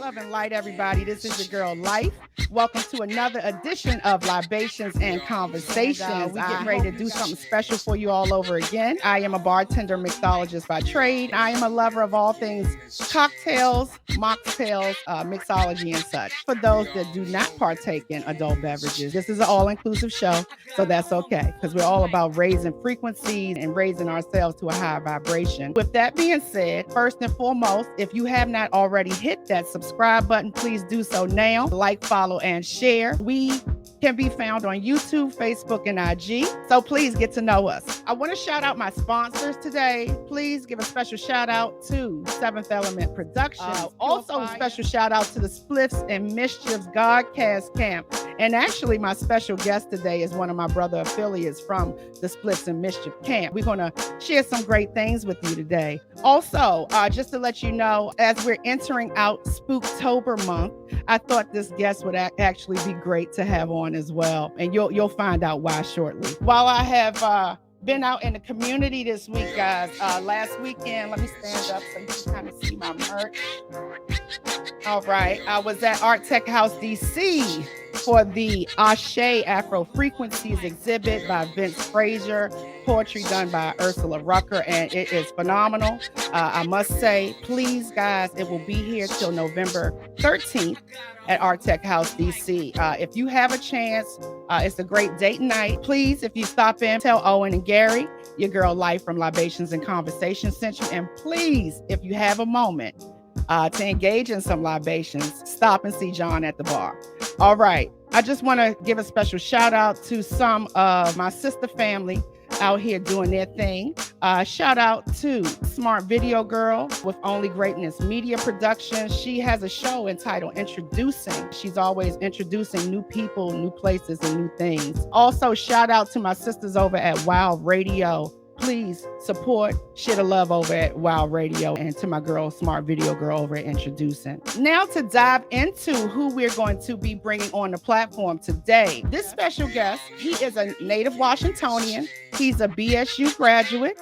love and light, everybody. This is your girl, Life. Welcome to another edition of Libationz and Conversations. We get ready to do something special for you all over again. I am a bartender mixologist by trade. I am a lover of all things cocktails, mocktails, mixology, and such. For those that do not partake in adult beverages, this is an all-inclusive show, so that's okay, because we're all about raising frequencies and raising ourselves to a higher vibration. With that being said, first and foremost, if you have not already hit that subscribe button, please do so now. Like, follow, and share. We can be found on YouTube, Facebook, and IG. So please get to know us. I want to shout out my sponsors today. Please give a special shout out to Seventh Element Productions. Also a special shout out to the Spliffs and Mischiefs Godcast Camp. And actually, my special guest today is one of my brother affiliates from the Spliffs and Mischief Camp. We're going to share some great things with you today. Also, just to let you know, as we're entering out Spooktober month, I thought this guest would actually be great to have on as well. And you'll find out why shortly. While I have been out in the community this week, guys, last weekend, let me stand up so you can kind of see my merch. All right, I was at Art Tech House DC for the Ashe Afro Frequencies exhibit by Vince Frazier, poetry done by Ursula Rucker, and it is phenomenal. I must say, please, guys, it will be here till November 13th at Art Tech House DC. If you have a chance, it's a great date night. Please, if you stop in, tell Owen and Gary, your girl Life from Libationz and Conversationz sent you. And please, if you have a moment to engage in some libations, stop and see John at the bar. All right. I just want to give a special shout out to some of my sister family out here doing their thing. Shout out to Smart Video Girl with Only Greatness Media Productions. She has a show entitled Introducing. She's always introducing new people, new places, and new things. Also, shout out to my sisters over at Wild Radio. Please support Shit of Love over at Wild Radio, and to my girl, Smart Video Girl over at Introducing. Now to dive into who we're going to be bringing on the platform today. This special guest, he is a native Washingtonian. He's a BSU graduate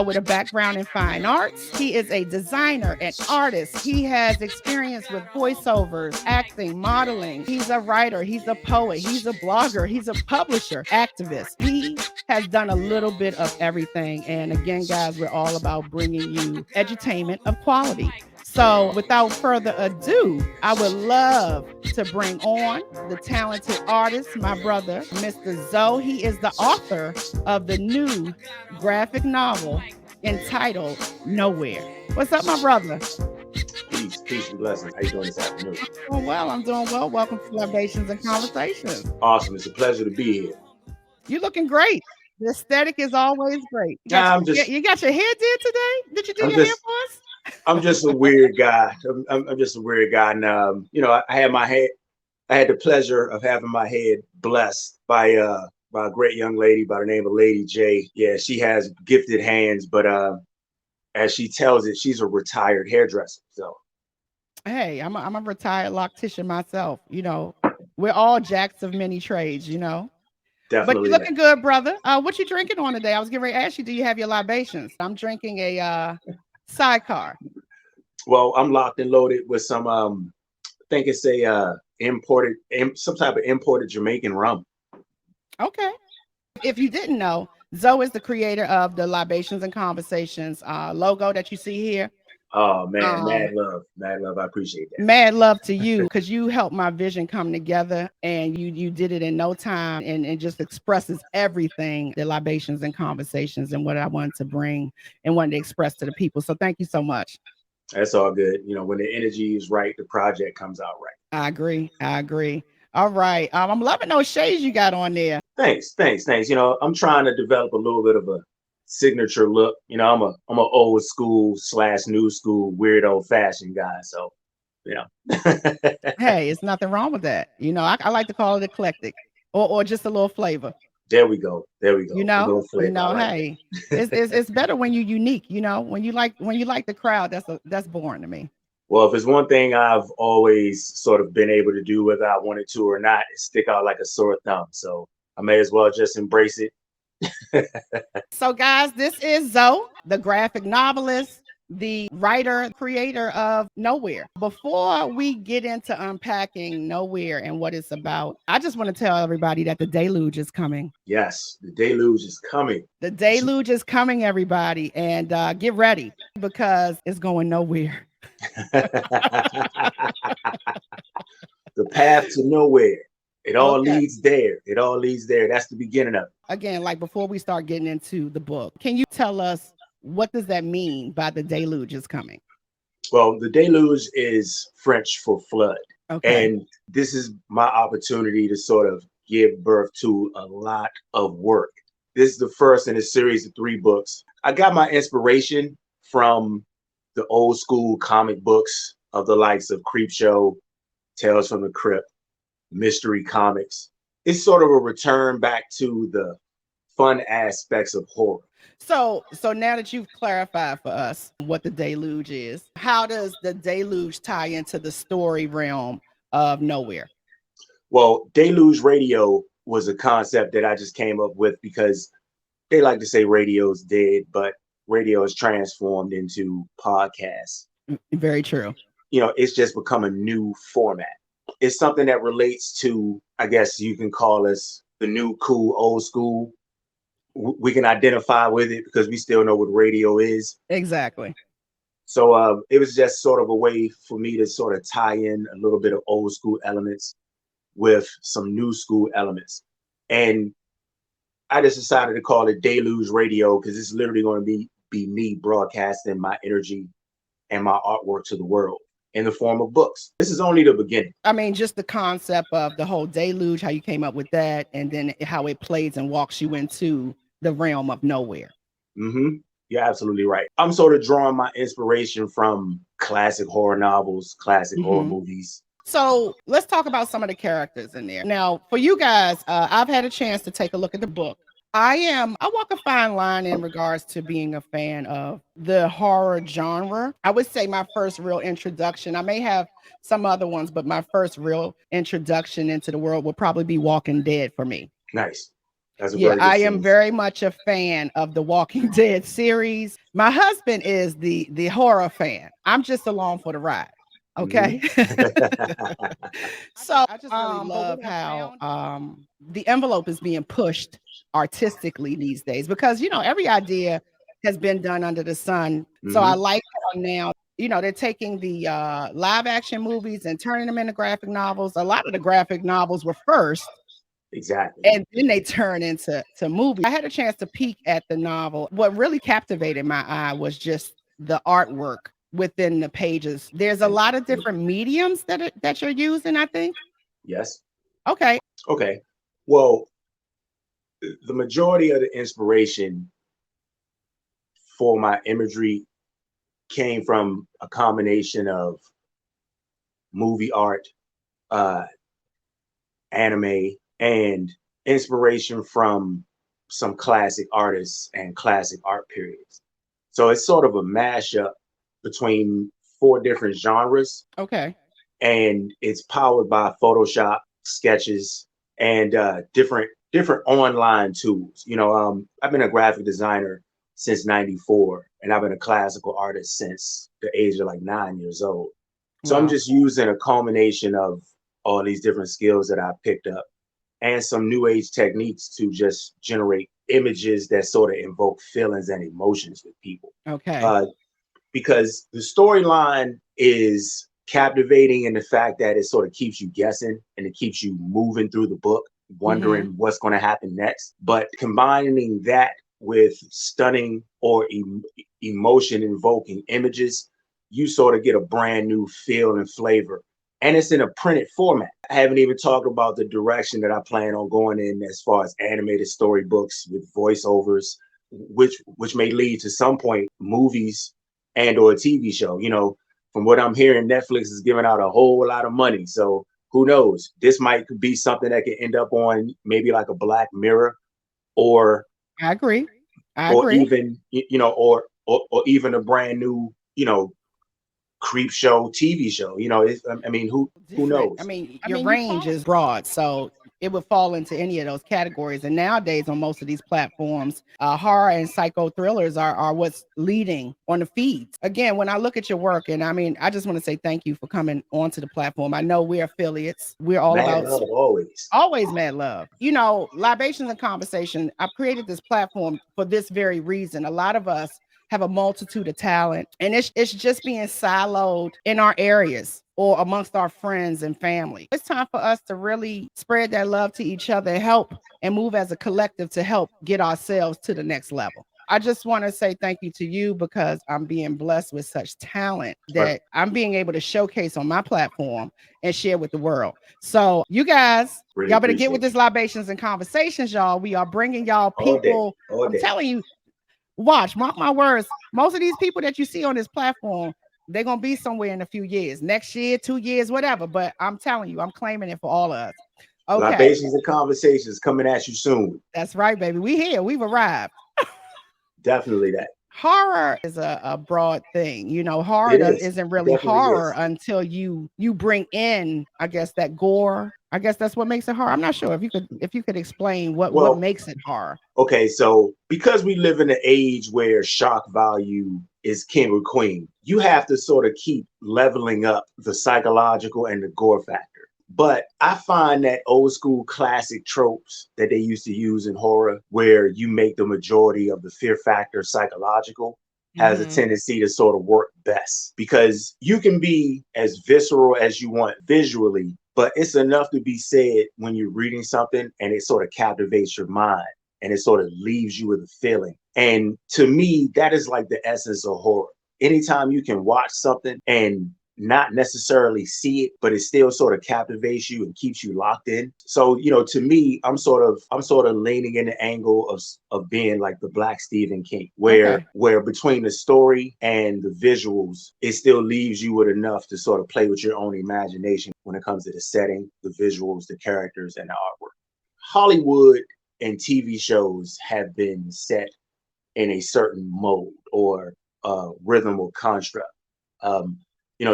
with a background in fine arts. He is a designer and artist. He has experience with voiceovers, acting, modeling. He's a writer. He's a poet. He's a blogger. He's a publisher, activist. He has done a little bit of everything. And again, guys, we're all about bringing you edutainment of quality. So without further ado, I would love to bring on the talented artist, my brother, Mr. Zoe. He is the author of the new graphic novel entitled Nowhere. What's up, my brother? Peace and blessings. How you doing this afternoon? I'm doing well. Welcome to Libationz and Conversationz. Awesome. It's a pleasure to be here. You're looking great. The aesthetic is always great. You got your hair did today? Did you do your hair for us? I'm just a weird guy. I'm just a weird guy. And, I had the pleasure of having my head blessed by a great young lady by the name of Lady J. Yeah, she has gifted hands, but as she tells it, she's a retired hairdresser. So, hey, I'm a retired loctician myself. We're all jacks of many trades. Definitely. But you're looking good, brother. What you drinking on today? I was getting ready to ask you, do you have your libations? I'm drinking a sidecar. Well, I'm locked and loaded with some I think it's a some type of imported Jamaican rum. Okay. If you didn't know, Zoe is the creator of the Libationz and Conversationz logo that you see here. Oh man, mad love. I appreciate that. Mad love to you, because you helped my vision come together, and you did it in no time, and it just expresses everything, the Libationz and Conversationz, and what I wanted to bring and wanted to express to the people. So thank you so much. That's all good. When the energy is right, the project comes out right. I agree. All right. I'm loving those shades you got on there. Thanks. I'm trying to develop a little bit of a signature look. I'm a old school / new school weird old fashioned guy. So, Hey, it's nothing wrong with that. I like to call it eclectic or just a little flavor. There we go. Hey, it's better when you're unique. When you like the crowd, that's boring to me. Well, if it's one thing I've always sort of been able to do, whether I wanted to or not, is stick out like a sore thumb. So I may as well just embrace it. So guys, this is Zoe, the graphic novelist, the writer, creator of Nowhere. Before we get into unpacking Nowhere and what it's about, I just want to tell everybody that the deluge is coming. Yes, the deluge is coming. The deluge is coming, everybody, and get ready because it's going nowhere. The path to nowhere. It all leads there. It all leads there. That's the beginning of it. Again, like before we start getting into the book, can you tell us what does that mean by the deluge is coming? Well, the deluge is French for flood. Okay. And this is my opportunity to sort of give birth to a lot of work. This is the first in a series of 3 books. I got my inspiration from the old school comic books of the likes of Creepshow, Tales from the Crypt, mystery comics. It's sort of a return back to the fun aspects of horror. So now that you've clarified for us what the deluge is, how does the deluge tie into the story realm of Nowhere? Well, Deluge Radio was a concept that I just came up with because they like to say radio's dead, but radio is transformed into podcasts. Very true. It's just become a new format. It's something that relates to, I guess you can call us the new cool old school. We can identify with it because we still know what radio is. Exactly. So it was just sort of a way for me to sort of tie in a little bit of old school elements with some new school elements. And I just decided to call it Deluge Radio because it's literally going to be me broadcasting my energy and my artwork to the world in the form of books. This is only the beginning. I mean, just the concept of the whole deluge, how you came up with that, and then how it plays and walks you into the realm of Nowhere. Mm-hmm. You're absolutely right. I'm sort of drawing my inspiration from classic horror novels, classic horror movies. So let's talk about some of the characters in there. Now, for you guys, I've had a chance to take a look at the book. I walk a fine line in regards to being a fan of the horror genre. I would say my first real introduction, I may have some other ones, but my first real introduction into the world would probably be Walking Dead for me. Nice. I am very much a fan of the Walking Dead series. My husband is the horror fan. I'm just along for the ride. Okay. So I just really love how the envelope is being pushed artistically these days because every idea has been done under the sun. So I like how now they're taking the live action movies and turning them into graphic novels. A lot of the graphic novels were first. Exactly. And then they turn into movies. I had a chance to peek at the novel. What really captivated my eye was just the artwork within the pages. There's a lot of different mediums that you're using, I think. Yes. Okay. Well, the majority of the inspiration for my imagery came from a combination of movie art, anime, and inspiration from some classic artists and classic art periods. So it's sort of a mashup between 4 different genres. Okay. And it's powered by Photoshop, sketches, and different online tools. I've been a graphic designer since '94, and I've been a classical artist since the age of like 9 years old. So I'm just using a culmination of all these different skills that I picked up and some new age techniques to just generate images that sort of invoke feelings and emotions with people. Okay. Because the storyline is captivating in the fact that it sort of keeps you guessing and it keeps you moving through the book, wondering what's going to happen next. But combining that with stunning or emotion invoking images, you sort of get a brand new feel and flavor. And it's in a printed format. I haven't even talked about the direction that I plan on going in as far as animated storybooks with voiceovers, which may lead to some point movies and or a TV show. From what I'm hearing, Netflix is giving out a whole lot of money. So who knows? This might be something that could end up on maybe like a Black Mirror or I agree. Even, or even a brand new, creep show TV show. Who knows? I mean, your range is broad, so it would fall into any of those categories. And nowadays on most of these platforms, horror and psycho thrillers are what's leading on the feeds. Again, when I look at your work, and I mean, I just want to say thank you for coming onto the platform. I know we're affiliates. We're all Mad about love always. always mad love. You know, Libations and Conversation, I've created this platform for this very reason. A lot of us have a multitude of talent, and it's just being siloed in our areas or amongst our friends and family. It's time for us to really spread that love to each other and help and move as a collective to help get ourselves to the next level. I just want to say thank you to you because I'm being blessed with such talent Right. that I'm being able to showcase on my platform and share with the world. So you guys, Really y'all better get with appreciate this Libations and Conversations, y'all. We are bringing y'all all day, people. all I'm day. telling you, watch, mark my words. Most of these people that you see on this platform, they're gonna be somewhere in a few years, next year, 2 years, whatever. But I'm telling you, I'm claiming it for all of us. Okay, Libations and Conversations coming at you soon. that's right, baby. We here. We've arrived. Definitely that. Horror is a broad thing. You know, horror It is. isn't It really definitely horror is. until you bring in, I guess, that gore. I guess that's what makes it horror. I'm not sure if you could explain what Well, makes it horror. okay, so because we live in an age where shock value is king or queen, you have to sort of keep leveling up the psychological and the gore factor. But I find that old school classic tropes that they used to use in horror, where you make the majority of the fear factor psychological, has a Mm-hmm. tendency to sort of work best because you can be as visceral as you want visually, but it's enough to be said when you're reading something and it sort of captivates your mind and it sort of leaves you with a feeling. And to me, that is like the essence of horror. Anytime you can watch something and not necessarily see it, but it still sort of captivates you and keeps you locked in. So, to me, I'm sort of leaning in the angle of being like the Black Stephen King, where Okay. between the story and the visuals, it still leaves you with enough to sort of play with your own imagination when it comes to the setting, the visuals, the characters, and the artwork. Hollywood and TV shows have been set in a certain mode or rhythm or construct. Um,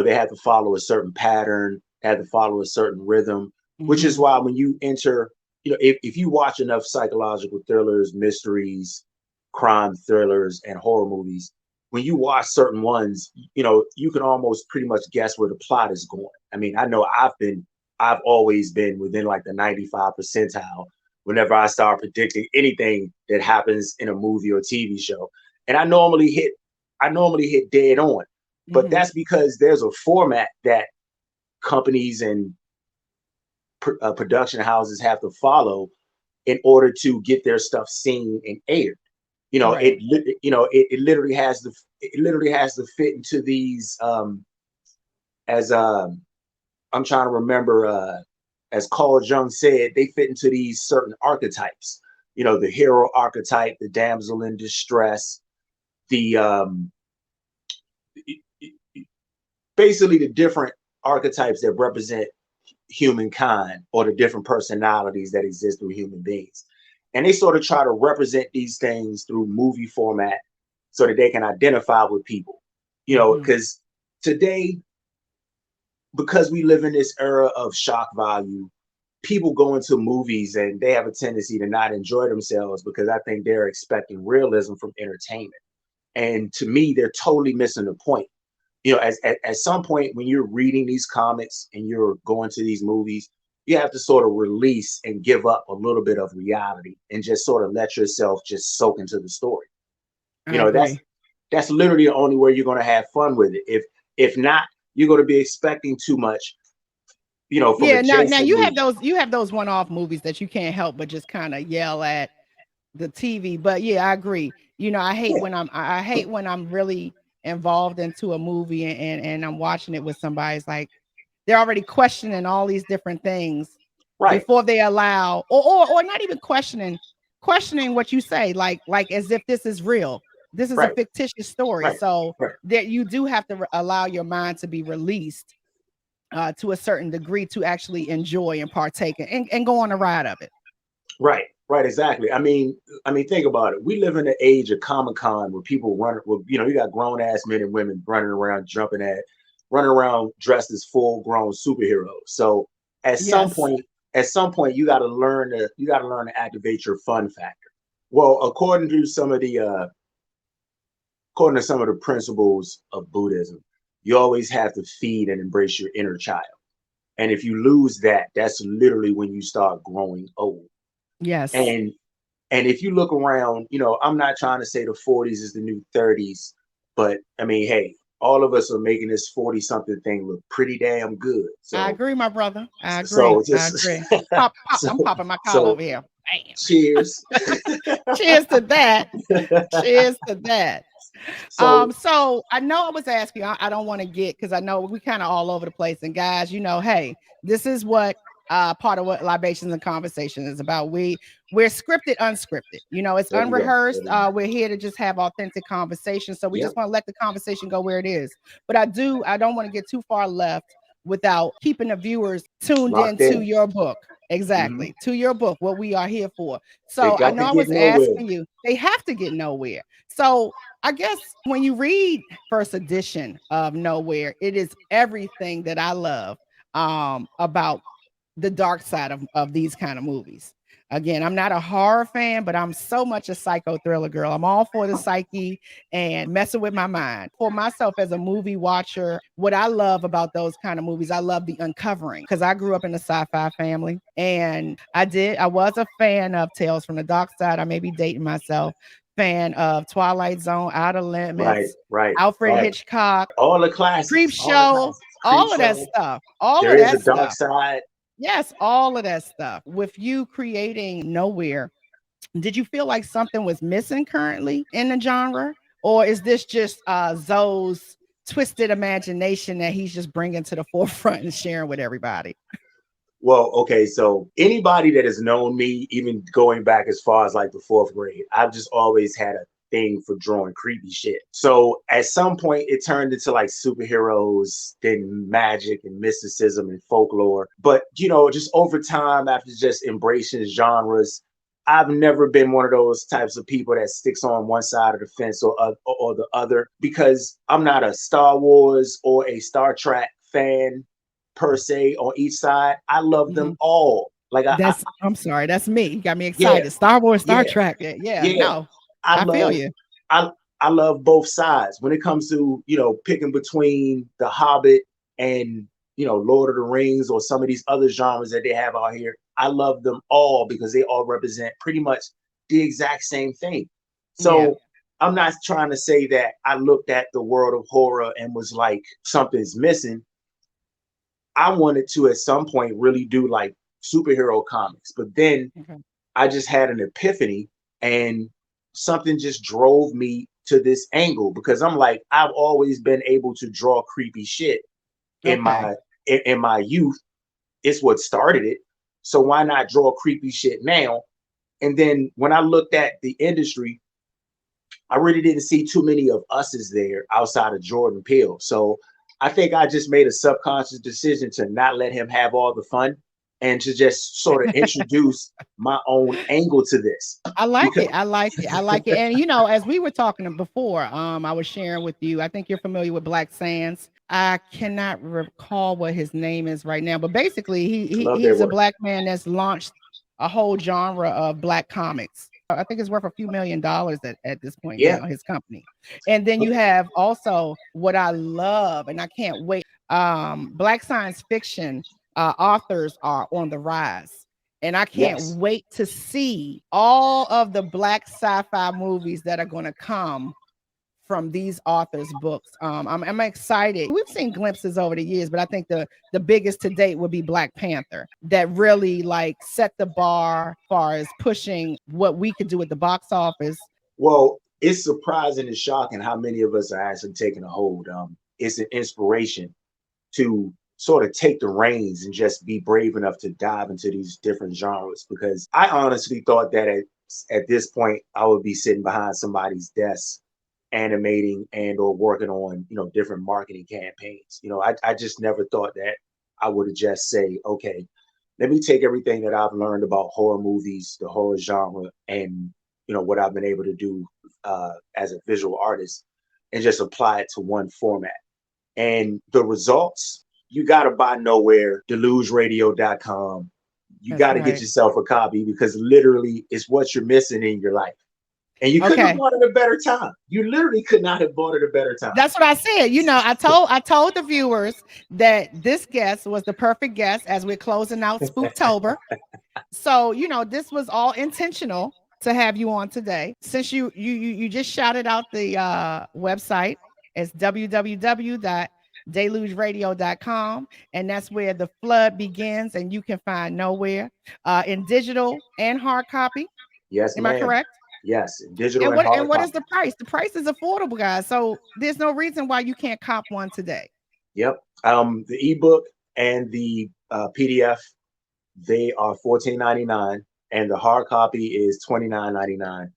they had to follow a certain pattern, had to follow a certain rhythm, which is Mm-hmm. why when you enter, if you watch enough psychological thrillers, mysteries, crime thrillers, and horror movies, when you watch certain ones, you can almost pretty much guess where the plot is going. I mean, I know I've always been within like the 95 percentile whenever I start predicting anything that happens in a movie or TV show. And I normally hit dead on. But Mm-hmm. that's because there's a format that companies and production houses have to follow in order to get their stuff seen and aired. Right. It literally has to fit into these as I'm trying to remember as Carl Jung said, they fit into these certain archetypes. The hero archetype, the damsel in distress, the basically the different archetypes that represent humankind or the different personalities that exist through human beings. And they sort of try to represent these things through movie format so that they can identify with people. Mm-hmm. Because today, because we live in this era of shock value, people go into movies and they have a tendency to not enjoy themselves because I think they're expecting realism from entertainment. And to me, they're totally missing the point. At some point when you're reading these comics and you're going to these movies, you have to sort of release and give up a little bit of reality and just sort of let yourself just soak into the story. I That's agree. that's literally the only way you're going to have fun with it. If not, you're going to be expecting too much, from a Yeah, now Jason movie. you have those one-off movies that you can't help but just kind of yell at the TV. But yeah, I agree. You know, Yeah, I hate when I'm really involved into a movie and I'm watching it with somebody. It's like they're already questioning all these different things right, before they allow or not even questioning what you say, like as if this is real. This is a right, fictitious story. right, So right. that you do have to allow your mind to be released to a certain degree to actually enjoy and partake and go on a ride of it. Right, right, exactly. I mean, think about it. We live in the age of Comic Con where people run. Well, you got grown ass men and women running around dressed as full grown superheroes. So at some Yes. point, at some point you got to learn to activate your fun factor. Well, according to some of the principles of Buddhism, you always have to feed and embrace your inner child. And if you lose that, that's literally when you start growing old. Yes. And if you look around, I'm not trying to say the 40s is the new 30s, but I mean, hey, all of us are making this 40 something thing look pretty damn good. So I agree, my brother. I agree. so I just agree. Pop, pop. so I'm popping my collar so over here. Bam. cheers. Cheers to that. Cheers to that. So So I know I was asking, I don't want to get, because I know we kind of all over the place. And guys, hey, this is what part of what Libations and Conversation is about. We're scripted, unscripted. It's there we go. unrehearsed. We're here to just have authentic conversations. So we Yep. just want to let the conversation go where it is. But I don't want to get too far left without keeping the viewers tuned Locked into in. your book. Exactly. Mhm. To your book, what we are here for. They So I got know to I get was nowhere. asking you, they have to get nowhere. So I guess when you read first edition of Nowhere, it is everything that I love about the dark side of these kind of movies. Again, I'm not a horror fan, but I'm so much a psycho thriller girl. I'm all for the psyche and messing with my mind. For myself as a movie watcher, what I love about those kind of movies, I love the uncovering, because I grew up in a sci-fi family, and I was a fan of Tales from the Dark Side. I may be dating myself. Fan of Twilight Zone, Outer Right, Limits, right, Alfred right. Hitchcock, All the Creep classics. All the Show, classics. Creep all of that show. stuff. All of There is a that dark stuff. side. Yes, all of that stuff. With you creating Nowhere, did you feel like something was missing currently in the genre? Or is this just Zoe's twisted imagination that he's just bringing to the forefront and sharing with everybody? Well, okay, so anybody that has known me, even going back as far as like the fourth grade, I've just always had a thing for drawing creepy shit. So at some point, it turned into like superheroes, then magic and mysticism and folklore. But, just over time, after just embracing genres, I've never been one of those types of people that sticks on one side of the fence or the other, because I'm not a Star Wars or a Star Trek fan per se on each side. I love them Mhm. all. Like I'm sorry, that's me. You got me yeah, excited. Star Wars, Star yeah, Trek. Yeah, yeah. no, I I feel love you. I I love both sides when it comes to picking between The Hobbit and Lord of the Rings or some of these other genres that they have out here. I love them all because they all represent pretty much the exact same thing. Yeah. So I'm not trying to say that I looked at the world of horror and was like, something's missing. I wanted to at some point really do like superhero comics, but then Okay. I just had an epiphany and something just drove me to this angle, because I'm like, I've always been able to draw creepy shit in Okay. my youth. It's what started it. So why not draw creepy shit now? And then when I looked at the industry, I really didn't see too many of us's there outside of Jordan Peele. So I think I just made a subconscious decision to not let him have all the fun and to just sort of introduce my own angle to this. I like Because it. I like it. I like it. And as we were talking before, I was sharing with you. I think you're familiar with Black Sands. I cannot recall what his name is right now, but basically, I love their he's a work. black man that's launched a whole genre of black comics. I think it's worth a few $1 million at this point Yeah. now, his company. And then you have also what I love, and I can't wait. Black science fiction authors are on the rise. And I can't Yes. wait to see all of the black sci-fi movies that are going to come from these authors' books. I'm excited. We've seen glimpses over the years, but I think the biggest to date would be Black Panther, that really like set the bar as far as pushing what we could do at the box office. Well, it's surprising and shocking how many of us are actually taking a hold. It's an inspiration to sort of take the reins and just be brave enough to dive into these different genres, because I honestly thought that at this point I would be sitting behind somebody's desk animating and or working on different marketing campaigns. I just never thought that I would have just say, okay, let me take everything that I've learned about horror movies, the horror genre, and what I've been able to do as a visual artist, and just apply it to one format. And the results, you got to buy Nowhere, delugeradio.com. you That's got to get right. yourself a copy because literally it's what you're missing in your life. And you couldn't have Okay. bought it a better time. You literally could not have bought it a better time. That's what I said. I told the viewers that this guest was the perfect guest as we're closing out Spooktober. So, this was all intentional to have you on today. Since you just shouted out the website, it's www.delugeradio.com, and that's where the flood begins, and you can find Nowhere in digital and hard copy. Yes, Am I ma'am. correct? Yes, digital And and what hard and what is copy. the price? The price is affordable, guys. So there's no reason why you can't cop one today. Yep. The ebook and the PDF, they are $14.99, and the hard copy is $29.99.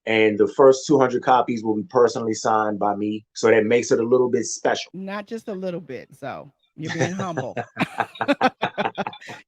And the first 200 copies will be personally signed by me, so that makes it a little bit special. Not just a little bit. So you're being humble.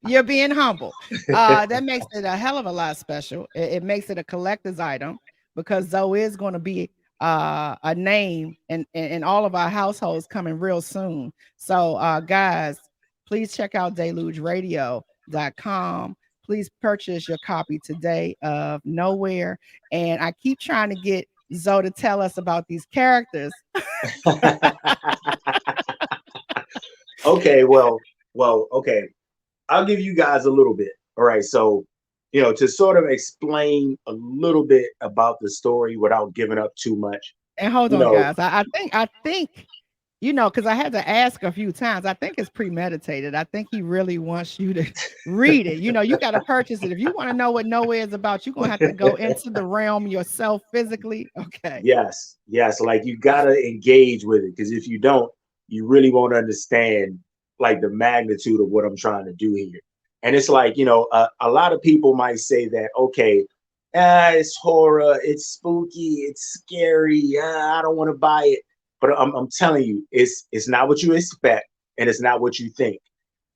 You're being humble. That makes it a hell of a lot special. It makes it a collector's item because Zoe is going to be a name in all of our households coming real soon. So, guys, please check out delugeradio.com. Please purchase your copy today of Nowhere. And I keep trying to get Zoe to tell us about these characters. Okay, okay. I'll give you guys a little bit. All right, so to sort of explain a little bit about the story without giving up too much. And hold You on, know, guys. I think, because I had to ask a few times. I think it's premeditated. I think he really wants you to read it. You got to purchase it. If you want to know what Nowhere is about, you're gonna have to go into the realm yourself physically. Okay. yes, like you gotta engage with it because if you don't, you really won't understand like the magnitude of what I'm trying to do here. And it's like, a lot of people might say that, okay, it's horror, it's spooky, it's scary, I don't want to buy it. But I'm telling you, it's not what you expect, and it's not what you think.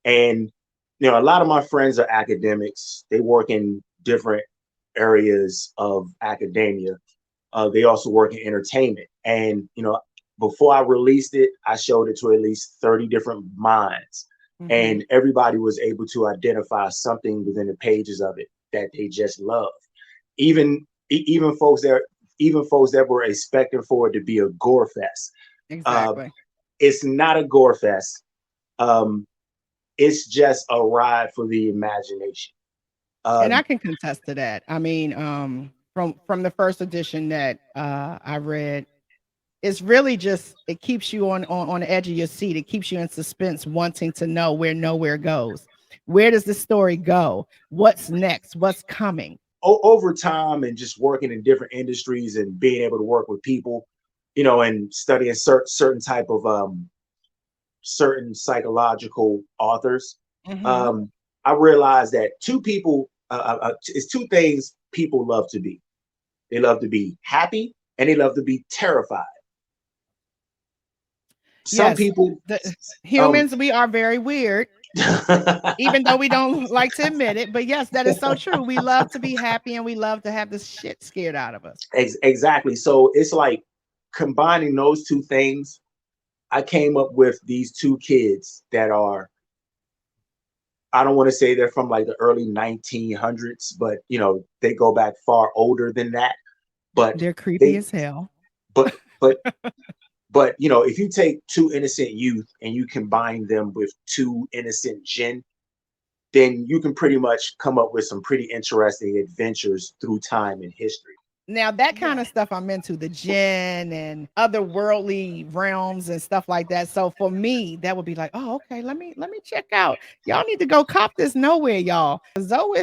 And a lot of my friends are academics. They work in different areas of academia. They also work in entertainment. And before I released it, I showed it to at least 30 different minds, Mhm. and everybody was able to identify something within the pages of it that they just love. Even folks that were expecting for it to be a gore fest. Uh, Exactly. it's not a gore fest. Um, it's just a ride for the imagination. And I Um, can contest to that. I mean, from the first edition that I read, it's really just it keeps you on the edge of your seat. It keeps you in suspense, wanting to know where Nowhere goes. Where does this story go? What's next? What's coming? Over time and just working in different industries and being able to work with people, and studying certain type of certain psychological authors, Hmm. um, I realized that it's two things people love to be. They love to be happy and they love to be terrified. Some Yes, people, the um, humans, we are very weird, even though we don't like to admit it. But yes, that is so true. We love to be happy and we love to have the shit scared out of us. exactly. So it's like combining those two things. I came up with these two kids that are, I don't want to say they're from like the early 1900s, but they go back far older than that. But They're creepy they, as hell. but, but, but if you take two innocent youth and you combine them with two innocent jinn, then you can pretty much come up with some pretty interesting adventures through time and history. Now that kind of stuff I'm into, the jinn and otherworldly realms and stuff like that. So for me, that would be like, oh, okay, let me check out. Y'all need to go cop this Nowhere, y'all. Zoe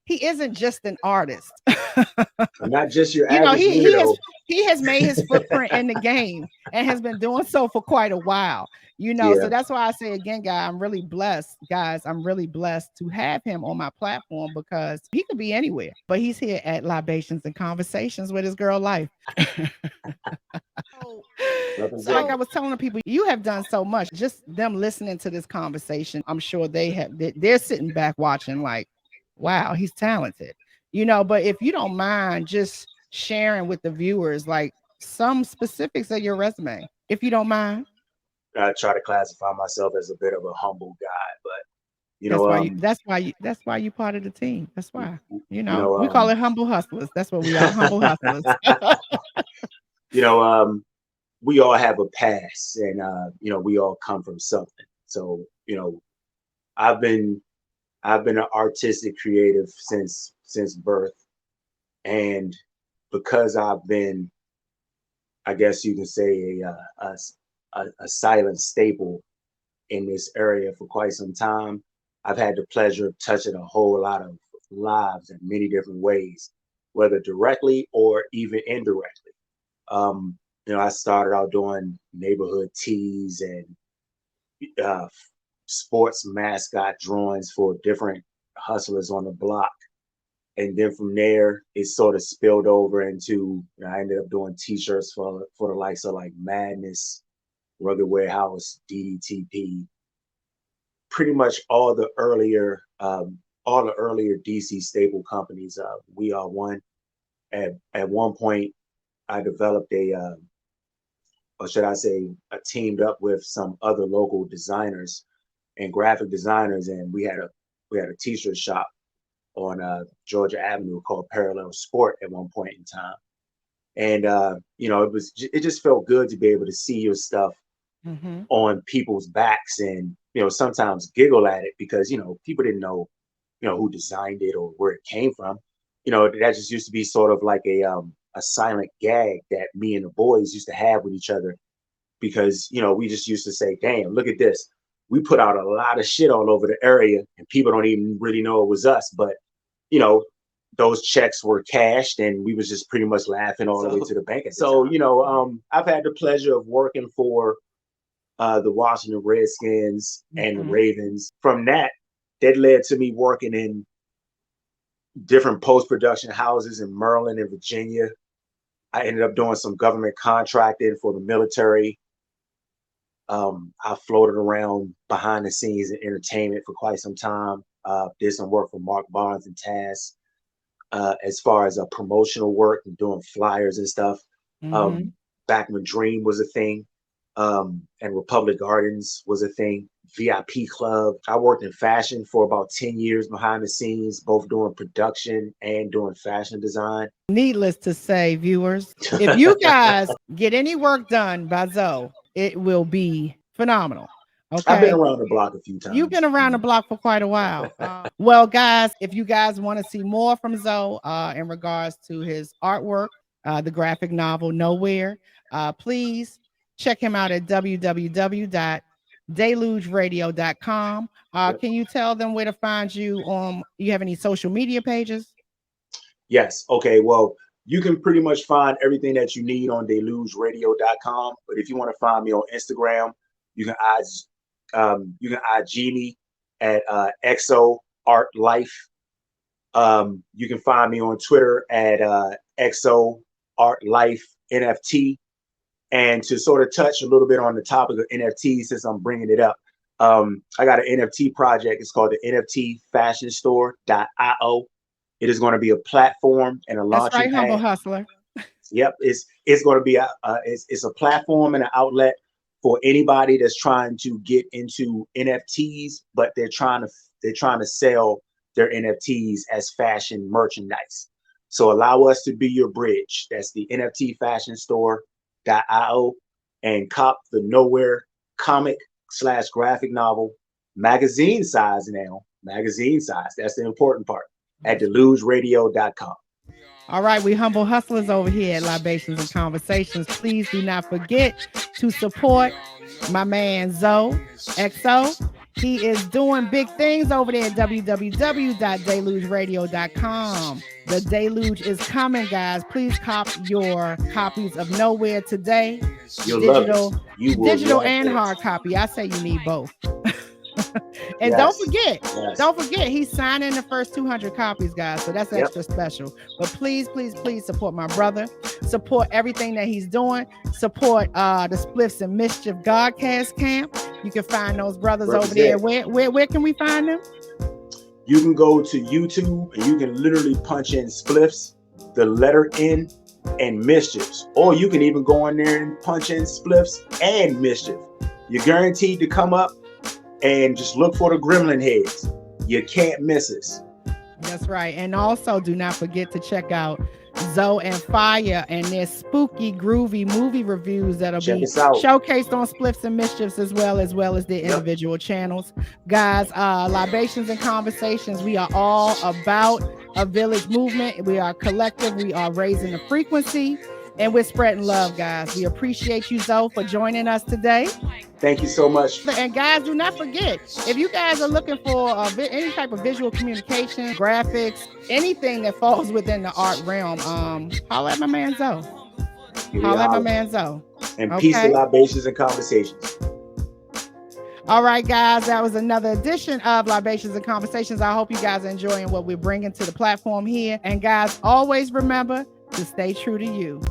he isn't just an artist. I'm not just your you know, average he he has weirdo. he has made his footprint in the game and has been doing so for quite a while. So Yeah. that's why I say again, I'm really blessed, guys. I'm really blessed to have him on my platform because he could be anywhere, but he's here at Libations and Conversations with his girl life. so, so like I Representing. was telling the people, you have done so much. Just them listening to this conversation, I'm sure they're sitting back watching like, wow, he's talented. But if you don't mind just sharing with the viewers like some specifics of your resume, if you don't mind. I try to classify myself as a bit of a humble guy, You That's know, why you. That's why you part of the team. That's why. you know, We call it humble hustlers. That's what we are, humble hustlers. you know, we all have a past, and you know, we all come from something. So, you know, I've been an artistic creative since birth, and because I've been, I guess you can say, a silent staple in this area for quite some time, I've had the pleasure of touching a whole lot of lives in many different ways, whether directly or even indirectly. You know, I started out doing neighborhood teas and uh, sports mascot drawings for different hustlers on the block. And then from there, it sort of spilled over into, you know, I ended up doing t-shirts for the likes of like Madness, Rugged Warehouse, DDTP, pretty much all the earlier DC staple companies. We are one. At one point, I developed or should I say, I teamed up with some other local designers and graphic designers, and we had a t-shirt shop on Georgia Avenue called Parallel Sport at one point in time. And you know, it just felt good to be able to see your stuff on people's backs, and you know, sometimes giggle at it because you know people didn't know, you know, who designed it or where it came from. You know, that just used to be sort of like a silent gag that me and the boys used to have with each other, because you know we just used to say, "Damn, look at this. We put out a lot of shit all over the area, and people don't even really know it was us." But you know, those checks were cashed, and we was just pretty much laughing all the way to the bank. So you know, I've had the pleasure of working for the Washington Redskins and the Ravens. From that led to me working in different post-production houses in Maryland and Virginia. I ended up doing some government contracting for the military. I floated around behind the scenes in entertainment for quite some time. Did some work for Mark Barnes and Taz as far as promotional work and doing flyers and stuff. Back when Dream was a thing, and Republic Gardens was a thing. VIP Club. I worked in fashion for about 10 years behind the scenes, both doing production and doing fashion design. Needless to say, viewers, if you guys get any work done by Zoe, it will be phenomenal. Okay. I've been around the block a few times. You've been around the block for quite a while. Well, guys, if you guys want to see more from Zoe in regards to his artwork, the graphic novel Nowhere, please check him out at www.delugeradio.com. Can you tell them where to find you on? You have any social media pages? Yes. Okay. Well, you can pretty much find everything that you need on delugeradio.com. But if you want to find me on Instagram, you can IG me at XO Art Life. You can find me on Twitter at XO Art Life NFT. And to sort of touch a little bit on the topic of NFT, since I'm bringing it up, I got an NFT project. It's called the NFT Fashion Store.io. It is going to be a platform and a launching pad. Humble hustler. Yep, it's going to be it's a platform and an outlet for anybody that's trying to get into NFTs, but they're trying to sell their NFTs as fashion merchandise. So allow us to be your bridge. That's the NFT Fashion Store.io, and cop the Nowhere comic/graphic novel, magazine size now. Magazine size. That's the important part. At delugeradio.com. All right, we humble hustlers over here at Libationz and Conversations. Please do not forget to support my man Zoe XO. He is doing big things over there at www.delugeradio.com. The Deluge is coming, guys. Please cop your copies of Nowhere today. Digital and hard copy. I say you need both. And yes. don't forget, he's signing the first 200 copies, guys. So that's extra special. But please support my brother. Support everything that he's doing. Support the Spliffs and Mischief Godcast Camp. You can find those brothers over there. Where can we find them? You can go to YouTube and you can literally punch in Spliffs, the letter N, and Mischiefs. Or you can even go in there and punch in Spliffs and Mischief. You're guaranteed to come up and just look for the gremlin heads. You can't miss us. That's right. And also do not forget to check out Zoe and Fire and their spooky, groovy movie reviews that'll be showcased on Spliffs and Mischiefs as well as their individual channels. Guys, Libationz and Conversationz, we are all about a village movement. We are collective. We are raising the frequency. And we're spreading love, guys. We appreciate you, Zoe, for joining us today. Thank you so much. And guys, do not forget, if you guys are looking for any type of visual communication, graphics, anything that falls within the art realm, holla at my man Zoe. Holla at my man Zoe. And peace to Libationz and Conversationz. All right, guys, that was another edition of Libationz and Conversationz. I hope you guys are enjoying what we're bringing to the platform here. And guys, always remember to stay true to you.